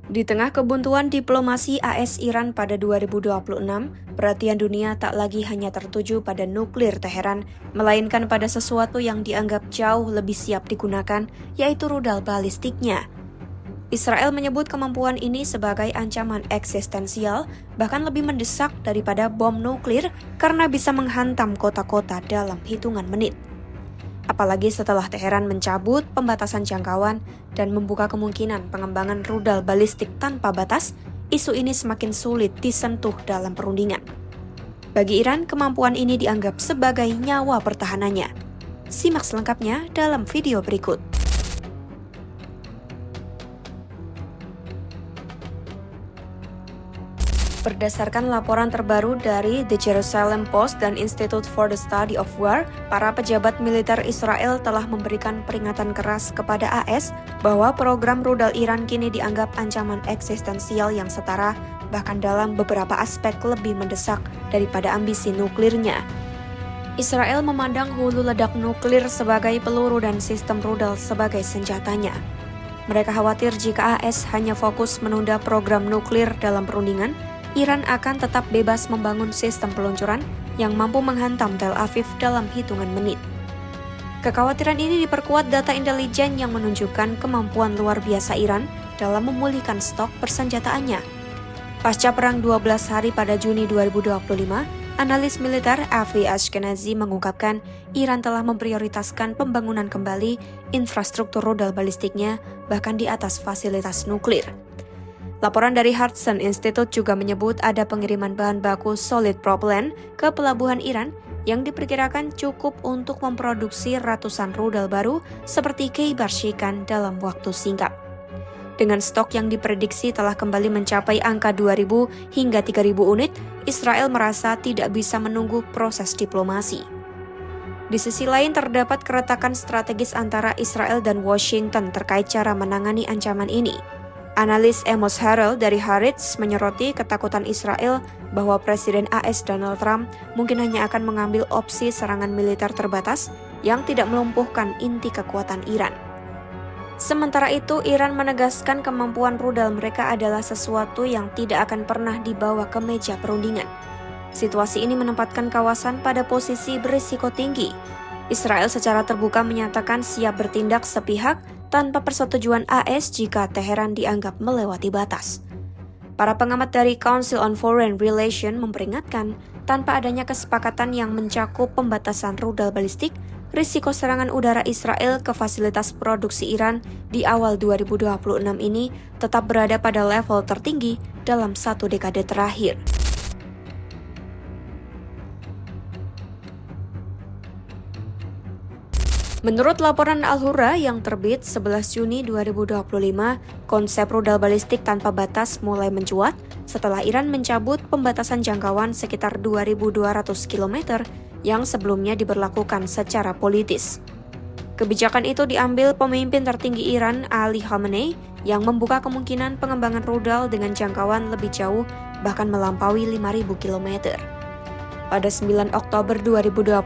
Di tengah kebuntuan diplomasi AS-Iran pada 2026, perhatian dunia tak lagi hanya tertuju pada nuklir Teheran, melainkan pada sesuatu yang dianggap jauh lebih siap digunakan, yaitu rudal balistiknya. Israel menyebut kemampuan ini sebagai ancaman eksistensial, bahkan lebih mendesak daripada bom nuklir karena bisa menghantam kota-kota dalam hitungan menit. Apalagi setelah Teheran mencabut pembatasan jangkauan dan membuka kemungkinan pengembangan rudal balistik tanpa batas, isu ini semakin sulit disentuh dalam perundingan. Bagi Iran, kemampuan ini dianggap sebagai nyawa pertahanannya. Simak selengkapnya dalam video berikut. Berdasarkan laporan terbaru dari The Jerusalem Post dan Institute for the Study of War, para pejabat militer Israel telah memberikan peringatan keras kepada AS bahwa program rudal Iran kini dianggap ancaman eksistensial yang setara, bahkan dalam beberapa aspek lebih mendesak daripada ambisi nuklirnya. Israel memandang hulu ledak nuklir sebagai peluru dan sistem rudal sebagai senjatanya. Mereka khawatir jika AS hanya fokus menunda program nuklir dalam perundingan, Iran akan tetap bebas membangun sistem peluncuran yang mampu menghantam Tel Aviv dalam hitungan menit. Kekhawatiran ini diperkuat data intelijen yang menunjukkan kemampuan luar biasa Iran dalam memulihkan stok persenjataannya. Pasca perang 12 hari pada Juni 2025, analis militer Avi Ashkenazi mengungkapkan Iran telah memprioritaskan pembangunan kembali infrastruktur rudal balistiknya bahkan di atas fasilitas nuklir. Laporan dari Hudson Institute juga menyebut ada pengiriman bahan baku solid propellant ke pelabuhan Iran yang diperkirakan cukup untuk memproduksi ratusan rudal baru seperti Khaybar Shikan dalam waktu singkat. Dengan stok yang diprediksi telah kembali mencapai angka 2.000 hingga 3.000 unit, Israel merasa tidak bisa menunggu proses diplomasi. Di sisi lain terdapat keretakan strategis antara Israel dan Washington terkait cara menangani ancaman ini. Analis Amos Harrell dari Haaretz menyoroti ketakutan Israel bahwa Presiden AS Donald Trump mungkin hanya akan mengambil opsi serangan militer terbatas yang tidak melumpuhkan inti kekuatan Iran. Sementara itu, Iran menegaskan kemampuan rudal mereka adalah sesuatu yang tidak akan pernah dibawa ke meja perundingan. Situasi ini menempatkan kawasan pada posisi berisiko tinggi. Israel secara terbuka menyatakan siap bertindak sepihak tanpa persetujuan AS jika Teheran dianggap melewati batas. Para pengamat dari Council on Foreign Relations memperingatkan, tanpa adanya kesepakatan yang mencakup pembatasan rudal balistik, risiko serangan udara Israel ke fasilitas produksi Iran di awal 2026 ini tetap berada pada level tertinggi dalam satu dekade terakhir. Menurut laporan Al-Hurra yang terbit 11 Juni 2025, konsep rudal balistik tanpa batas mulai mencuat setelah Iran mencabut pembatasan jangkauan sekitar 2.200 km yang sebelumnya diberlakukan secara politis. Kebijakan itu diambil pemimpin tertinggi Iran, Ali Khamenei, yang membuka kemungkinan pengembangan rudal dengan jangkauan lebih jauh bahkan melampaui 5.000 km. Pada 9 Oktober 2025,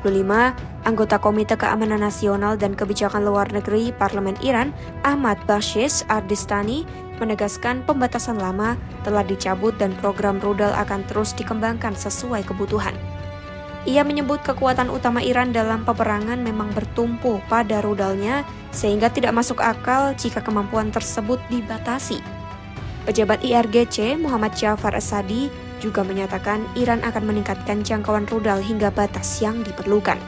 anggota Komite Keamanan Nasional dan Kebijakan Luar Negeri Parlemen Iran, Ahmad Bashish Ardistani, menegaskan pembatasan lama telah dicabut dan program rudal akan terus dikembangkan sesuai kebutuhan. Ia menyebut kekuatan utama Iran dalam peperangan memang bertumpu pada rudalnya, sehingga tidak masuk akal jika kemampuan tersebut dibatasi. Pejabat IRGC Muhammad Jafar As-Sadi juga menyatakan Iran akan meningkatkan jangkauan rudal hingga batas yang diperlukan.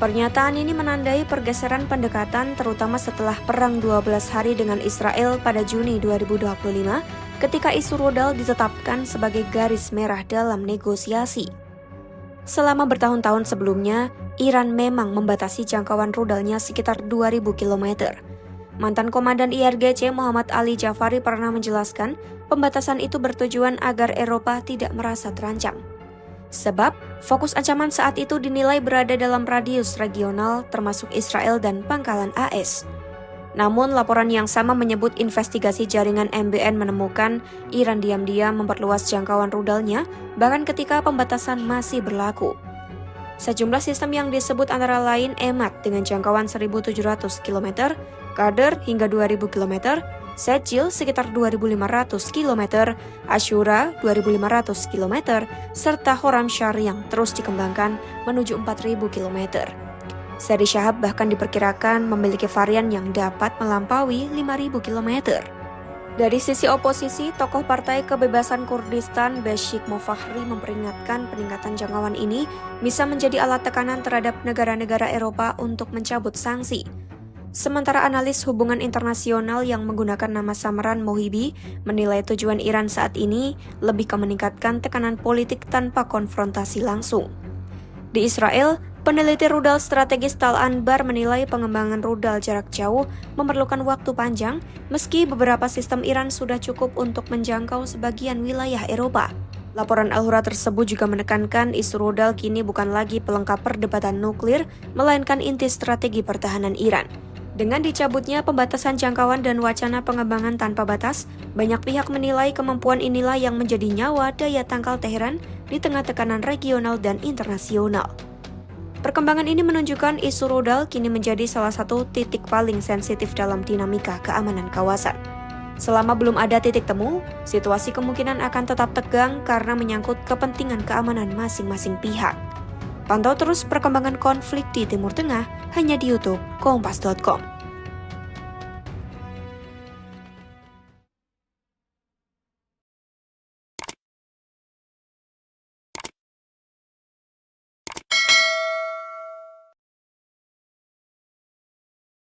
Pernyataan ini menandai pergeseran pendekatan terutama setelah perang 12 hari dengan Israel pada Juni 2025 ketika isu rudal ditetapkan sebagai garis merah dalam negosiasi. Selama bertahun-tahun sebelumnya, Iran memang membatasi jangkauan rudalnya sekitar 2.000 km. Mantan Komandan IRGC Muhammad Ali Jafari pernah menjelaskan pembatasan itu bertujuan agar Eropa tidak merasa terancam. Sebab, fokus ancaman saat itu dinilai berada dalam radius regional termasuk Israel dan pangkalan AS. Namun, laporan yang sama menyebut investigasi jaringan MBN menemukan Iran diam-diam memperluas jangkauan rudalnya bahkan ketika pembatasan masih berlaku. Sejumlah sistem yang disebut antara lain EMAT dengan jangkauan 1.700 km, Qadr hingga 2.000 km, Sejil sekitar 2.500 km, Ashura 2.500 km, serta Khorramshahr yang terus dikembangkan menuju 4.000 km. Seri Shahab bahkan diperkirakan memiliki varian yang dapat melampaui 5.000 km. Dari sisi oposisi, tokoh Partai Kebebasan Kurdistan Beshik Mofahri memperingatkan peningkatan jangkauan ini bisa menjadi alat tekanan terhadap negara-negara Eropa untuk mencabut sanksi. Sementara analis hubungan internasional yang menggunakan nama samaran Mohibi menilai tujuan Iran saat ini lebih ke meningkatkan tekanan politik tanpa konfrontasi langsung. Di Israel, peneliti rudal strategis Tal Anbar menilai pengembangan rudal jarak jauh memerlukan waktu panjang meski beberapa sistem Iran sudah cukup untuk menjangkau sebagian wilayah Eropa. Laporan Al-Hura tersebut juga menekankan isu rudal kini bukan lagi pelengkap perdebatan nuklir, melainkan inti strategi pertahanan Iran. Dengan dicabutnya pembatasan jangkauan dan wacana pengembangan tanpa batas, banyak pihak menilai kemampuan inilah yang menjadi nyawa daya tangkal Teheran di tengah tekanan regional dan internasional. Perkembangan ini menunjukkan isu rudal kini menjadi salah satu titik paling sensitif dalam dinamika keamanan kawasan. Selama belum ada titik temu, situasi kemungkinan akan tetap tegang karena menyangkut kepentingan keamanan masing-masing pihak. Pantau terus perkembangan konflik di Timur Tengah hanya di YouTube Kompas.com.